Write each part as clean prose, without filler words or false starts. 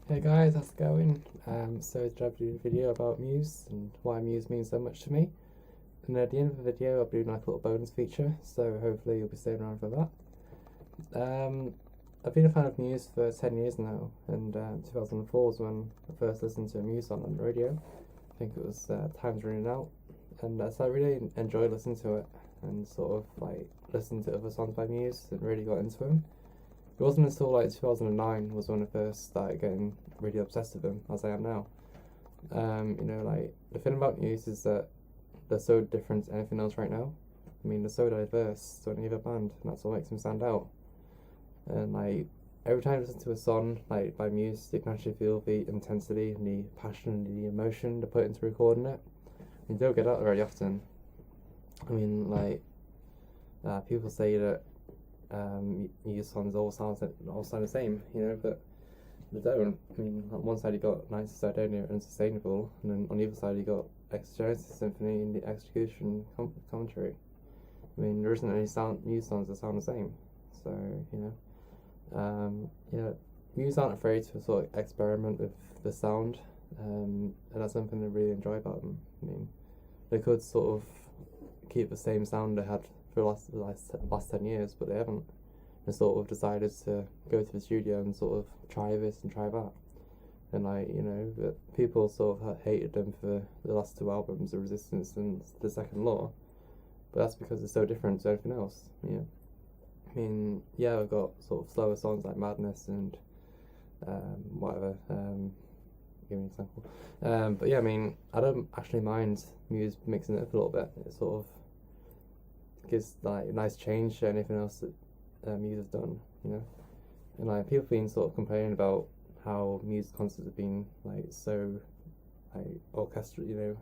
Hey guys, how's it going? So today I'll be doing a video about Muse and why Muse means so much to me. And at the end of the video I'll be doing like a little bonus feature, so hopefully you'll be staying around for that. I've been a fan of Muse for 10 years now, and 2004 was when I first listened to a Muse song on the radio. I think it was Time's Running Out, and so I really enjoyed listening to it and sort of like listening to other songs by Muse and really got into them. It wasn't until like 2009 was when I first started getting really obsessed with them, as I am now. Like the thing about Muse is that they're so different to anything else right now. I mean, they're so diverse to any other band, and that's what makes them stand out. And like every time I listen to a song like by Muse, you can actually feel the intensity and the passion and the emotion they put into recording it. You don't get that very often. I mean, like people say that Muse songs all sound the same, but they don't. I mean, on one side you got Nights of Sardonia and Unsustainable, and then on the other side you got Genesis Symphony and the Execution commentary. I mean, there isn't any Muse songs that sound the same. So Muse aren't afraid to sort of experiment with the sound, and that's something I really enjoy about them. I mean, they could sort of keep the same sound they had for the last 10 years, but they haven't. They sort of decided to go to the studio and sort of try this and try that. And but people sort of hated them for the last two albums, The Resistance and The Second Law, but that's because they're so different to everything else. I mean, yeah, I've got sort of slower songs like Madness and whatever. Give me an example. But yeah, I mean, I don't actually mind Muse mixing it up a little bit. It sort of gives like a nice change to anything else that Muse has done, and like people have been sort of complaining about how Muse concerts have been like so like orchestral,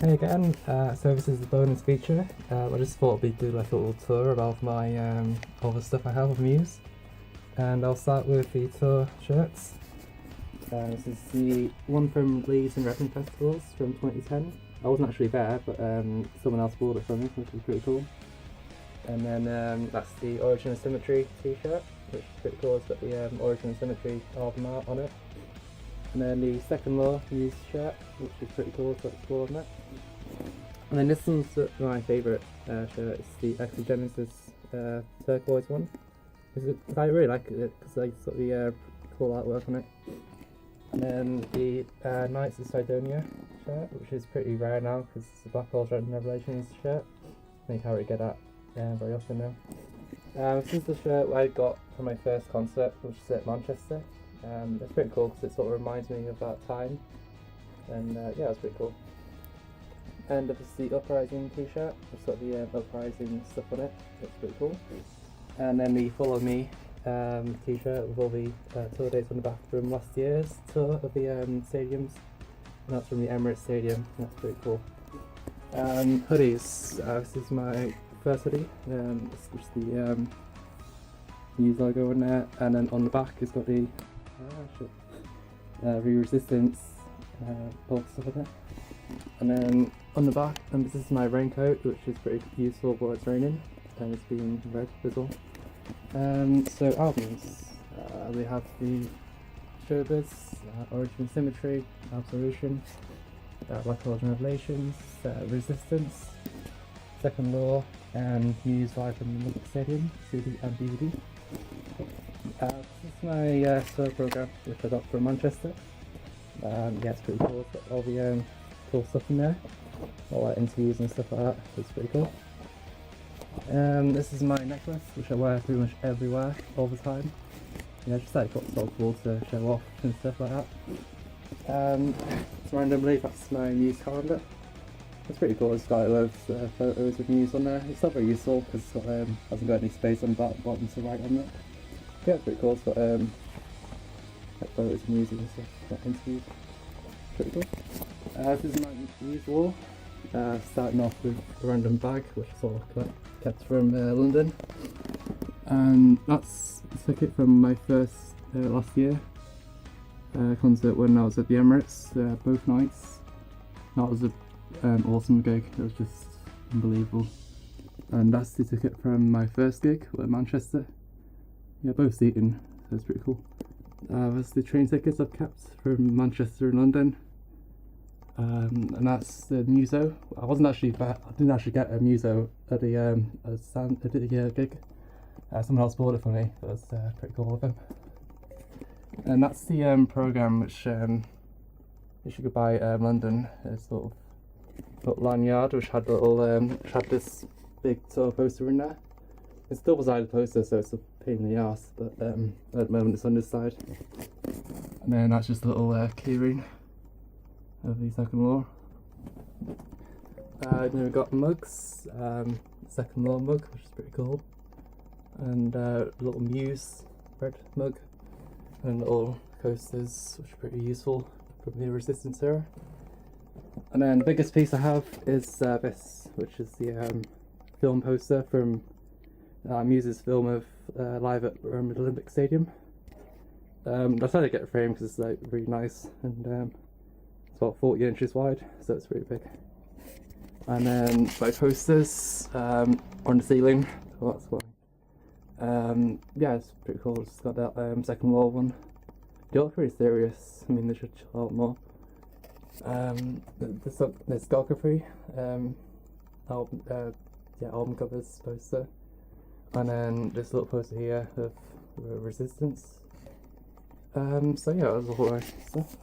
Hey again, so this is the bonus feature. I just thought we'd do like a little tour about my all the stuff I have with Muse, and I'll start with the tour shirts. This is the one from Leeds and Reading Festivals from 2010. I wasn't actually there, but someone else bought it from me, which is pretty cool. And then that's the Origin of Symmetry t-shirt, which is pretty cool. It's got the Origin of Symmetry album art on it. And then the Second Law Muse shirt, which is pretty cool, it's got the score on it. And then this one's my favourite shirt, it's the Exogenesis turquoise one. I really like it because I sort of the cool artwork on it. And then the Nights of Sidonia shirt, which is pretty rare now because it's the Black Holes Red Revelations shirt. I think I can't really get that very often now. This is the shirt I got for my first concert, which is at Manchester. It's pretty cool because it sort of reminds me of that time, and yeah, it's pretty cool. And this is the Uprising t-shirt, which got the Uprising stuff on it. It's pretty cool. And then the Follow Me t-shirt with all the tour dates on the back from last year's tour of the stadiums. And that's from the Emirates Stadium. That's pretty cool. Hoodies. This is my first hoodie. It's just the Muse logo on there, and then on the back it's got the Resistance all stuff in it. And then on the back, this is my raincoat, which is pretty useful while it's raining, and it's being red as well. So albums, we have the Showbiz, Origin Symmetry, Absolution, Black Holes and Revelations, Resistance, Second Law, and Muse Live from the Olympic Stadium, CD and DVD. This is my solo program, which I got from Manchester. Yeah, it's pretty cool. It's got all the cool stuff in there, all like interviews and stuff like that. It's pretty cool. This is my necklace, which I wear pretty much everywhere, all the time. Yeah, just like got so cool to show off and stuff like that. So randomly, that's my Muse calendar. It's pretty cool. It's got loads of photos of Muse on there. It's not very useful because it hasn't got any space on the bottom to write on it. Yeah, it's pretty cool. It's got like photos of music and stuff, like interviews. Pretty cool. This is my Muse wall. Starting off with a random bag, which I sort of kept from London. And that's a ticket from my first last year concert when I was at the Emirates, both nights. That was an awesome gig. It was just unbelievable. And that's the ticket from my first gig at Manchester. Yeah, both seating, so it's pretty cool. That's the train tickets I've kept from Manchester and London. And that's the Muso. I didn't actually get a Muso at the gig. Someone else bought it for me. That was pretty cool of him. And that's the program which you could buy at London. It's sort of little lanyard which had this big sort of poster in there. It's a double-sided poster, so it's a pain in the arse, but at the moment it's on this side. And then that's just a little keyring of the second law. Then we've got mugs, second law mug, which is pretty cool, and a little Muse red mug, and little coasters, which are pretty useful from the Resistance era. And then the biggest piece I have is this, which is the film poster from Muse's film of live at Roman Olympic Stadium. I decided to get a frame because it's like really nice, and it's about 40 inches wide, so it's pretty big. And then my posters on the ceiling, so that's why. Yeah, it's pretty cool. It's got that second wall one. They look pretty serious. I mean, they should chill out more. The discography, album covers poster, and then this little poster here of Resistance. So yeah, that was all right stuff.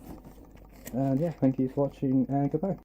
And yeah, thank you for watching, and goodbye.